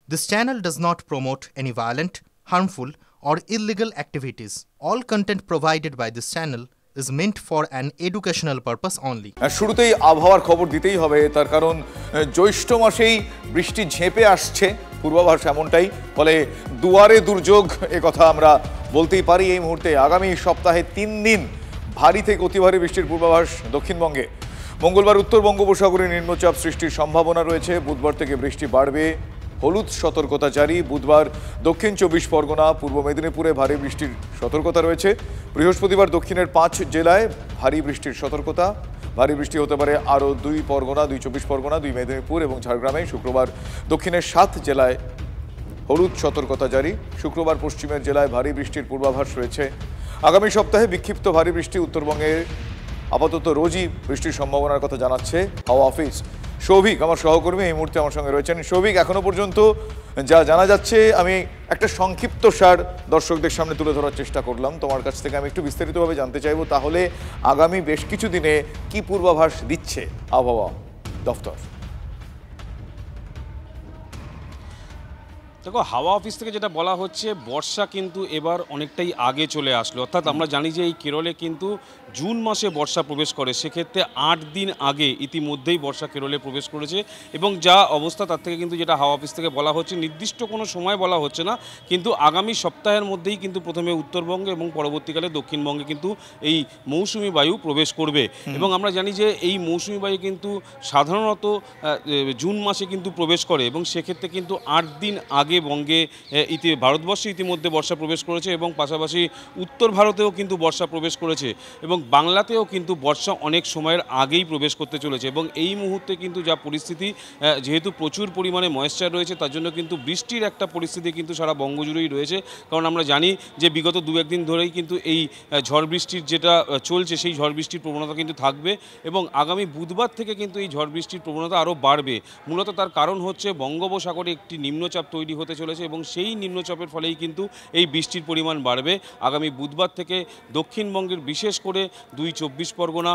This channel does not promote any violent, harmful, or illegal activities. All content provided by this channel is meant for an educational purpose only. শুরুতেই আবহাওয়ার খবর দিতেই হবে, তার কারণ জ্যৈষ্ঠ মাসেই বৃষ্টি ঝেঁপে আসছে, পূর্বাভাস এমনটাই। ফলে দুয়ারে দুর্যোগ কথা আমরা বলতেই পারি। এই মুহূর্তে আগামী সপ্তাহে 3 দিন ভারী থেকে অতি ভারী বৃষ্টির পূর্বাভাস দক্ষিণবঙ্গে। মঙ্গলবার উত্তর বঙ্গোপসাগরে নিম্নচাপ সৃষ্টির সম্ভাবনা রয়েছে। বুধবার থেকে বৃষ্টি বাড়বে, হলুদ সতর্কতা জারি। বুধবার দক্ষিণ 24 পরগনা, পূর্ব মেদিনীপুরে ভারী বৃষ্টির সতর্কতা রয়েছে। বৃহস্পতিবার দক্ষিণের 5 জেলায় ভারী বৃষ্টির সতর্কতা। ভারী বৃষ্টি হতে পারে আরও 2 পরগনা, 2 24 পরগনা, 2 মেদিনীপুর এবং ঝাড়গ্রামে। শুক্রবার দক্ষিণের 7 জেলায় হলুদ সতর্কতা জারি। শুক্রবার পশ্চিমের জেলায় ভারী বৃষ্টির পূর্বাভাস রয়েছে। আগামী সপ্তাহে বিক্ষিপ্ত ভারী বৃষ্টি। উত্তরবঙ্গে আপাতত রোজই বৃষ্টির সম্ভাবনার কথা জানাচ্ছে হাওয়া অফিস। সৌভিক আমার সহকর্মী এই মুহূর্তে আমার সঙ্গে রয়েছেন। সৌভিক, এখনো পর্যন্ত যা জানা যাচ্ছে, আমি একটা সংক্ষিপ্ত সার দর্শকদের সামনে তুলে ধরার চেষ্টা করলাম। তোমার কাছ থেকে আমি একটু বিস্তারিতভাবে জানতে চাইবো, তাহলে আগামী বেশ কিছু দিনে কি পূর্বাভাস দিচ্ছে আবহাওয়া দফতর? দেখো, হাওয়া অফিস থেকে যেটা বলা হচ্ছে, বর্ষা কিন্তু এবার অনেকটাই আগে চলে আসলো। অর্থাৎ আমরা জানি যে এই কেরলে কিন্তু জুন মাসে বর্ষা প্রবেশ করে, সেক্ষেত্রে 8 দিন আগে ইতিমধ্যেই বর্ষা কেরলে প্রবেশ করেছে। এবং যা অবস্থা তার থেকে কিন্তু যেটা হাওয়া অফিস থেকে বলা হচ্ছে, নির্দিষ্ট কোনো সময় বলা হচ্ছে না, কিন্তু আগামী সপ্তাহের মধ্যেই কিন্তু প্রথমে উত্তরবঙ্গে এবং পরবর্তীকালে দক্ষিণবঙ্গে কিন্তু এই মৌসুমি বায়ু প্রবেশ করবে। এবং আমরা জানি যে এই মৌসুমি বায়ু কিন্তু সাধারণত জুন মাসে কিন্তু প্রবেশ করে, এবং সেক্ষেত্রে কিন্তু 8 দিন আগে বঙ্গে ভারতবর্ষে ইতিমধ্যে বর্ষা প্রবেশ করেছে, এবং পাশাপাশি উত্তর ভারতেও কিন্তু বর্ষা প্রবেশ করেছে, এবং বাংলাতেও কিন্তু বর্ষা অনেক সময়ের আগেই প্রবেশ করতে চলেছে। এবং এই মুহূর্তে কিন্তু যা পরিস্থিতি, যেহেতু প্রচুর পরিমাণে ময়েশ্চার রয়েছে, তার জন্য কিন্তু বৃষ্টির একটা পরিস্থিতি কিন্তু সারা বঙ্গ জুড়েই রয়েছে। কারণ আমরা জানি যে বিগত 2-1 দিন ধরেই কিন্তু এই ঝড় বৃষ্টির যেটা চলছে, সেই ঝড় বৃষ্টির প্রবণতা কিন্তু থাকবে, এবং আগামী বুধবার থেকে কিন্তু এই ঝড় বৃষ্টির প্রবণতা আরও বাড়বে। মূলত তার কারণ হচ্ছে বঙ্গোপসাগরে একটি নিম্নচাপ তৈরি হতে চলেছে, এবং সেই নিম্নচাপের ফলেই কিন্তু এই বৃষ্টির পরিমাণ বাড়বে। আগামী বুধবার থেকে দক্ষিণবঙ্গের বিশেষ করে 2 24 পরগনা,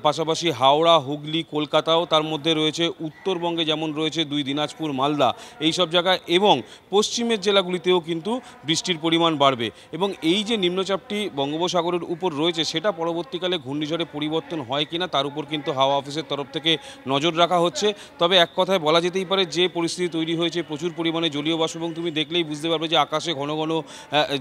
পাশাপাশি হাওড়া, হুগলি, কলকাতাও তার মধ্যে রয়েছে। উত্তরবঙ্গে যেমন রয়েছে 2 দিনাজপুর, মালদা, এই সব জায়গায়, এবং পশ্চিমের জেলাগুলিতেও কিন্তু বৃষ্টির পরিমাণ বাড়বে। এবং এই যে নিম্নচাপটি বঙ্গোপসাগরের উপর রয়েছে, সেটা পরবর্তীকালে ঘূর্ণিঝড়ে পরিবর্তন হয় কিনা তার উপর কিন্তু হাওয়া অফিসের তরফ থেকে নজর রাখা হচ্ছে। তবে এক কথায় বলা যেতেই পারে, যে পরিস্থিতি তৈরি হয়েছে, প্রচুর পরিমাণে জলীয় বাষ্প, এবং তুমি দেখলেই বুঝতে পারবে যে আকাশে ঘন ঘন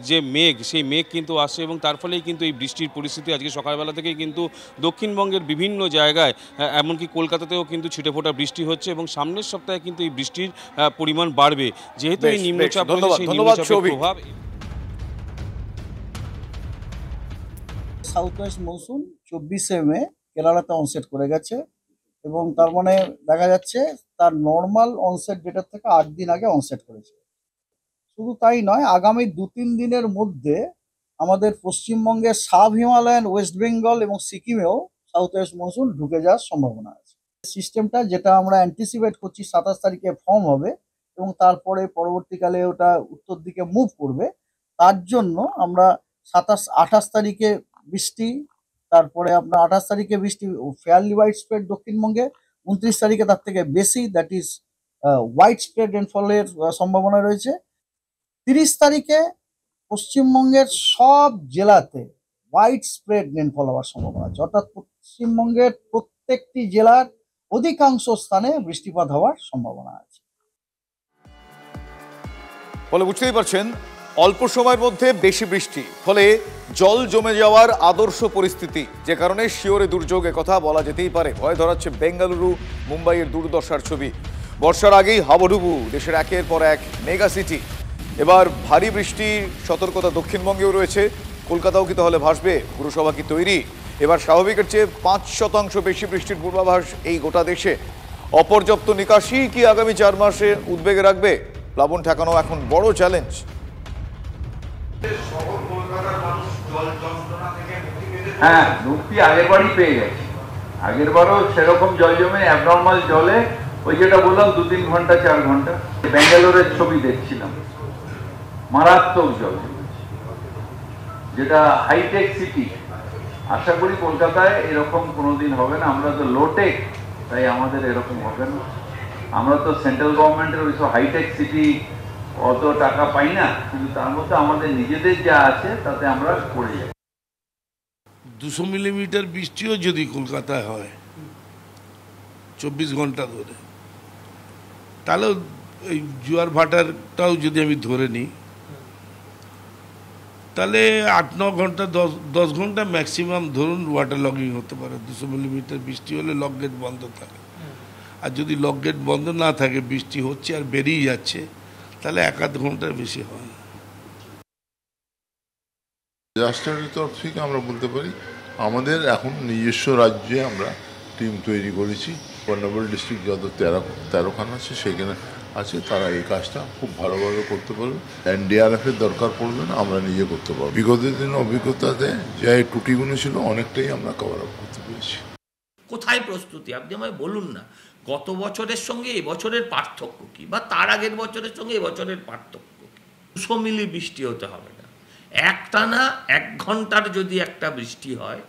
যে মেঘ, সেই মেঘ কিন্তু আসছে, এবং তার ফলেই কিন্তু এই বৃষ্টির পরিস্থিতি আজকে সকালবেলা থেকেই কিন্তু দক্ষিণবঙ্গের বিভিন্ন জায়গায়, এমনকি কলকাতাতেও কিন্তু ছিটেফোঁটা বৃষ্টি হচ্ছে, এবং সামনের সপ্তাহে কিন্তু এই বৃষ্টির পরিমাণ বাড়বে, যেহেতু এই নিম্নচাপ রয়েছে, সেই নিম্নচাপের প্রভাব। সাউথ ওয়েস্ট মনসুন 24শে মে কেরালাতে অনসেট করে গেছে, এবং তার মানে দেখা যাচ্ছে তার নর্মাল অনসেট ডেটার থেকে 8 দিন আগে অনসেট করেছে। শুধু তাই নয়, আগামী 2-3 দিনের মধ্যে আমাদের পশ্চিমবঙ্গের সাব হিমালয়ান, ওয়েস্ট বেঙ্গল এবং সিকিমেও সাউথ ওয়েস্ট মনসুন ঢুকে যাওয়ার সম্ভাবনা আছে। সিস্টেমটা যেটা আমরা অ্যান্টিসিপেট করছি 27 তারিখে ফর্ম হবে, এবং তারপরে পরবর্তীকালে ওটা উত্তর দিকে মুভ করবে। তার জন্য আমরা 27-28 তারিখে বৃষ্টি, তারপরে আপনার 28 তারিখে বৃষ্টি ফেয়ারলি ওয়াইড স্প্রেড দক্ষিণবঙ্গে, 29 তারিখে তার থেকে বেশি, দ্যাট ইজ ওয়াইড স্প্রেড রেনফলের সম্ভাবনা রয়েছে। 30 তারিখে পশ্চিমবঙ্গের সব জেলাতে ওয়াইড স্প্রেড রেনফল হওয়ার সম্ভাবনা আছে, অর্থাৎ পশ্চিমবঙ্গের প্রত্যেকটি জেলার অধিকাংশ স্থানে বৃষ্টিপাত হওয়ার সম্ভাবনা আছে। ফলে বুঝতেই পারছেন, অল্প সময়ের মধ্যে বেশি বৃষ্টি, ফলে জল জমে যাওয়ার আদর্শ পরিস্থিতি, যে কারণে শিওরে দুর্যোগ কথা বলা যেতেই পারে। ভয় ধরাচ্ছে বেঙ্গালুরু, মুম্বাইয়ের দুর্দশার ছবি। বর্ষার আগেই হাবুডুবু দেশের একের পর এক মেগা সিটি। এবার ভারী বৃষ্টির সতর্কতা দক্ষিণবঙ্গেও রয়েছে। কলকাতাও কি তাহলে ভাসবে? পুরসভা কি তৈরি? এবার স্বাভাবিকের চেয়ে 5% বেশি বৃষ্টির পূর্বাভাস এই গোটা দেশে। অপর্যাপ্ত নিকাশি কি আগামী 4 মাসে উদ্বেগে রাখবে? প্লাবন ঠেকানো এখন বড় চ্যালেঞ্জ। হ্যাঁ, মুক্তি আগের বারই পেয়ে গেছে। আগের বারও সেরকম জল জমে অ্যাবনর্মাল জলে, ওই যেটা বললাম 2-3 ঘন্টা 4 ঘন্টা, ব্যাঙ্গালোরের ছবি দেখছিলাম, মারাত্মক জল জমেছে, যেটা হাইটেক সিটি। আশা করি কলকাতায় এরকম কোনোদিন হবে না। আমরা তো লোটেক, তাই আমাদের এরকম হবে না। আমরা তো সেন্ট্রাল গভর্নমেন্টের ওইসব হাইটেক সিটি অত টাকা পাই না, কিন্তু তার মধ্যে আমাদের নিজেদের যা আছে তাতে আমরা করে যাই। 200 মিলিমিটার বৃষ্টিও যদি কলকাতায় হয় 24 ঘন্টা ধরে, তাহলে এই জোয়ার ভাটারটাও যদি আমি ধরে নিই, তাহলে 8-9 ঘন্টা 10 ঘন্টা ম্যাক্সিমাম ধরুন ওয়াটার লগিং হতে পারে। 200 মিলিমিটার বৃষ্টি হলে লক গেট বন্ধ থাকে, আর যদি লক গেট বন্ধ না থাকে, বৃষ্টি হচ্ছে আর বেরিয়ে যাচ্ছে, তাহলে 1-8 ঘন্টার বেশি হয় না। ডিজাস্টারের তরফ থেকে আমরা বলতে পারি আমাদের এখন নিজস্ব রাজ্যে আমরা টিম তৈরি করেছি। কর্নাবল ডিস্ট্রিক্ট যত 13খানা আছে সেখানে আছে, তারা এই কাজটা খুব ভালোভাবে করতে পারবে। এনডিআরএফের দরকার পড়বে না, আমরা নিজে করতে পারবো। বিগত দিনের অভিজ্ঞতাতে যে ত্রুটিগুলো ছিল অনেকটাই আমরা কভার আপ করতে পেরেছি। কোথায় প্রস্তুতি আপনি আমায় বলুন না, গত বছরের সঙ্গে এবছরের পার্থক্য কি, বা তার আগের বছরের সঙ্গে এবছরের পার্থক্য কি? 200 মিলি বৃষ্টি হতে হবে না, একটানা 1 ঘন্টার যদি একটা বৃষ্টি হয়,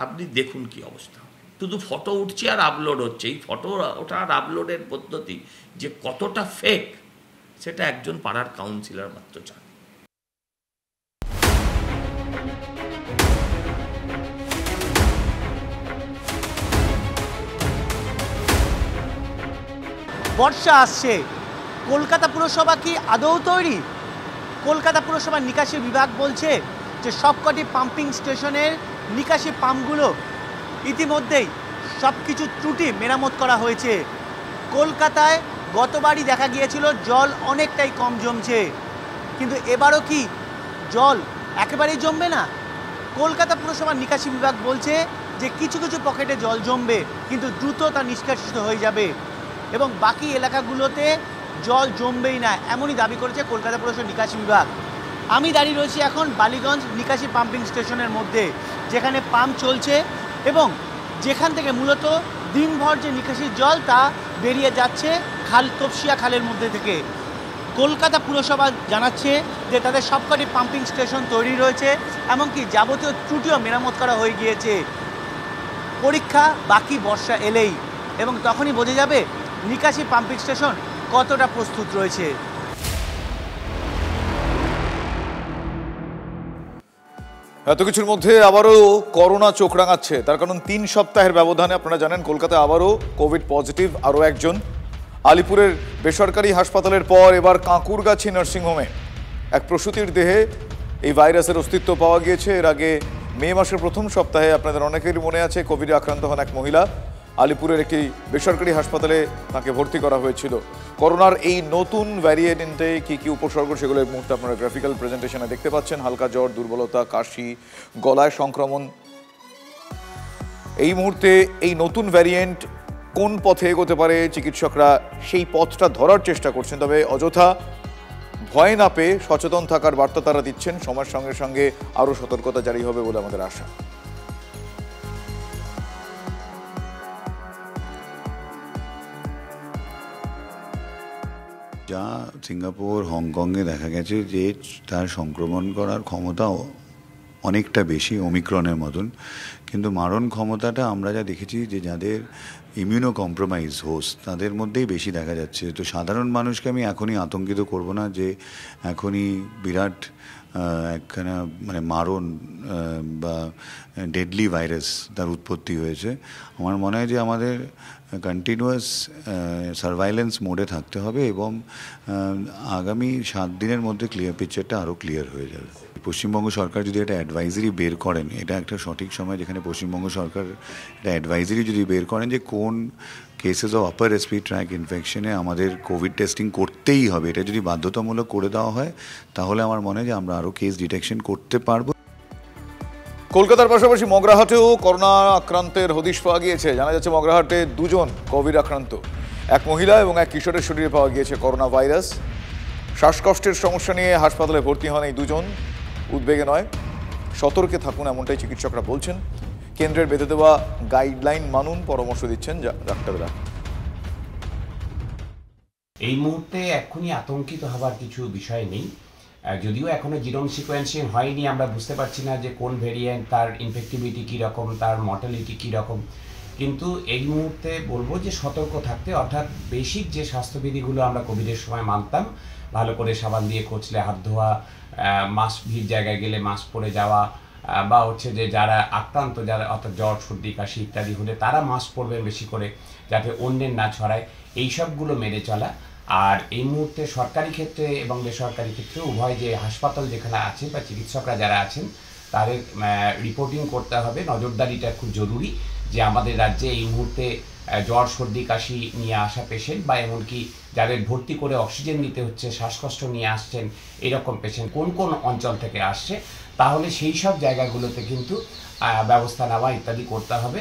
আপনি দেখুন কি অবস্থা। শুধু ফটো উঠছে আর আপলোড হচ্ছে, এই ফটো ওঠা আর আপলোডের পদ্ধতি যে কতটা ফেক, সেটা একজন পাড়ার কাউন্সিলর মাত্র জানে। বর্ষা আসছে, কলকাতা পুরসভা কি আদৌ তৈরি? কলকাতা পুরসভার নিকাশি বিভাগ বলছে যে সবকটি পাম্পিং স্টেশনের নিকাশি পাম্পগুলো ইতিমধ্যেই সব কিছু ত্রুটি মেরামত করা হয়েছে। কলকাতায় গতবারই দেখা গিয়েছিল জল অনেকটাই কম জমছে, কিন্তু এবারও কি জল একেবারেই জমবে না? কলকাতা পুরসভার নিকাশি বিভাগ বলছে যে কিছু কিছু পকেটে জল জমবে, কিন্তু দ্রুত তা নিষ্কাশিত হয়ে যাবে এবং বাকি এলাকাগুলোতে জল জমবেই না, এমনই দাবি করেছে কলকাতা পুরসভার নিকাশি বিভাগ। আমি দাঁড়িয়ে রয়েছি এখন বালিগঞ্জ নিকাশি পাম্পিং স্টেশনের মধ্যে, যেখানে পাম্প চলছে এবং যেখান থেকে মূলত দিনভর যে নিকাশির জল তা বেরিয়ে যাচ্ছে তপসিয়া খালের মধ্যে থেকে। কলকাতা পুরসভা জানাচ্ছে যে তাদের সবকটি পাম্পিং স্টেশন তৈরি রয়েছে, এমনকি যাবতীয় ত্রুটিও মেরামত করা হয়ে গিয়েছে। পরীক্ষা বাকি বর্ষা এলেই, এবং তখনই বোঝা যাবে নিকাশি পাম্পিং স্টেশন কতটা প্রস্তুত রয়েছে। এত কিছুর মধ্যে আবারও করোনা চোখ রাঙাচ্ছে, তার কারণ 3 সপ্তাহের ব্যবধানে আপনারা জানেন কলকাতায় আবারও কোভিড পজিটিভ আরও একজন। আলিপুরের বেসরকারি হাসপাতালের পর এবার কাঁকুরগাছি নার্সিংহোমে এক প্রসূতির দেহে এই ভাইরাসের অস্তিত্ব পাওয়া গিয়েছে। এর আগে মে মাসের প্রথম সপ্তাহে আপনাদের অনেকেরই মনে আছে কোভিডে আক্রান্ত হন এক মহিলা। আলিপুরের একটি বেসরকারি হাসপাতালে তাকে ভর্তি করা হয়েছিল। করোনার এই নতুন ভ্যারিয়েন্টে কি কি উপসর্গ সেগুলো এই মুহূর্তে আপনারা গ্রাফিক্যাল প্রেজেন্টেশনে দেখতে পাচ্ছেন। হালকা জ্বর, দুর্বলতা, কাশি, গলায় সংক্রমণ। এই মুহূর্তে এই নতুন ভ্যারিয়েন্ট কোন পথে এগোতে পারে চিকিৎসকরা সেই পথটা ধরার চেষ্টা করছেন, তবে অযথা ভয় না পেয়ে সচেতন থাকার বার্তা তারা দিচ্ছেন। সময়ের সঙ্গে সঙ্গে আরও সতর্কতা জারি হবে বলে আমাদের আশা। যা সিঙ্গাপুর, হংকংয়ে দেখা গেছে যে তার সংক্রমণ করার ক্ষমতাও অনেকটা বেশি ওমিক্রনের মতন, কিন্তু মারণ ক্ষমতাটা আমরা যা দেখেছি যে যাদের ইমিউনো কম্প্রোমাইজ হোস্ট তাদের মধ্যেই বেশি দেখা যাচ্ছে। তো সাধারণ মানুষকে আমি এখনই আতঙ্কিত করব না যে এখনই বিরাট একখানা মানে মারণ বা ডেডলি ভাইরাস তার উৎপত্তি হয়েছে। আমার মনে হয় যে আমাদের কন্টিনিউয়াস সার্ভাইলেন্স মোডে থাকতে হবে এবং আগামী 7 দিনের মধ্যে পিকচারটা আরও ক্লিয়ার হয়ে যাবে। পশ্চিমবঙ্গ সরকার যদি একটা অ্যাডভাইজারি বের করেন, এটা একটা সঠিক সময় যেখানে পশ্চিমবঙ্গ সরকার একটা অ্যাডভাইজারি যদি বের করেন যে কোন cases of upper respiratory tract ইনফেকশনে আমাদের কোভিড টেস্টিং করতেই হবে, এটা যদি বাধ্যতামূলক করে দেওয়া হয় তাহলে আমার মনে হয় যে আমরা আরও কেস ডিটেকশন করতে পারবো। কলকাতার পাশাপাশি মগরাহাটেও করোনা আক্রান্তের হদিশ পাওয়া গিয়েছে। জানা যাচ্ছে মগরাহাটে 2 জন কোভিড আক্রান্ত, এক মহিলা এবং এক কিশোরের শরীরে পাওয়া গিয়েছে করোনা ভাইরাস। শ্বাসকষ্টের সমস্যা নিয়ে হাসপাতালে ভর্তি হন এই 2 জন। উদ্বেগে নয়, সতর্কে থাকুন এমনটাই চিকিৎসকরা বলছেন। কেন্দ্রের বেঁধে দেওয়া গাইডলাইন মানুন পরামর্শ দিচ্ছেন ডাক্তাররা। এই মুহূর্তে এক্ষুনি আতঙ্কিত হবার কিছু বিষয় নেই, যদিও এখনো জিনোম সিকোয়েন্সিং হয়নি, আমরা বুঝতে পারছি না যে কোন ভেরিয়েন্ট, তার ইনফেক্টিভিটি কীরকম, তার মর্টালিটি কীরকম। কিন্তু এই মুহূর্তে বলবো যে সতর্ক থাকতে, অর্থাৎ বেসিক যে স্বাস্থ্যবিধিগুলো আমরা কোভিডের সময় মানতাম, ভালো করে সাবান দিয়ে কচলে হাত ধোয়া, মাস্ক ভিড় জায়গায় গেলে মাস্ক পরে যাওয়া, বা হচ্ছে যে যারা আক্রান্ত, যারা অর্থাৎ জ্বর সর্দি কাশি ইত্যাদি হলে তারা মাস্ক পরবেন বেশি করে যাতে অন্যের না ছড়ায়, এই সবগুলো মেনে চলা। আর এই মুহূর্তে সরকারি ক্ষেত্রে এবং বেসরকারি ক্ষেত্রে উভয় যে হাসপাতাল যেখানে আছে বা চিকিৎসকরা যারা আছেন তাদের রিপোর্টিং করতে হবে। নজরদারিটা খুব জরুরি যে আমাদের রাজ্যে এই মুহূর্তে জ্বর সর্দি কাশি নিয়ে আসা পেশেন্ট বা এমনকি যাদের ভর্তি করে অক্সিজেন নিতে হচ্ছে, শ্বাসকষ্ট নিয়ে আসছেন এরকম পেশেন্ট কোন কোন অঞ্চল থেকে আসছে, তাহলে সেই সব জায়গাগুলোতে কিন্তু ব্যবস্থা নেওয়া ইত্যাদি করতে হবে।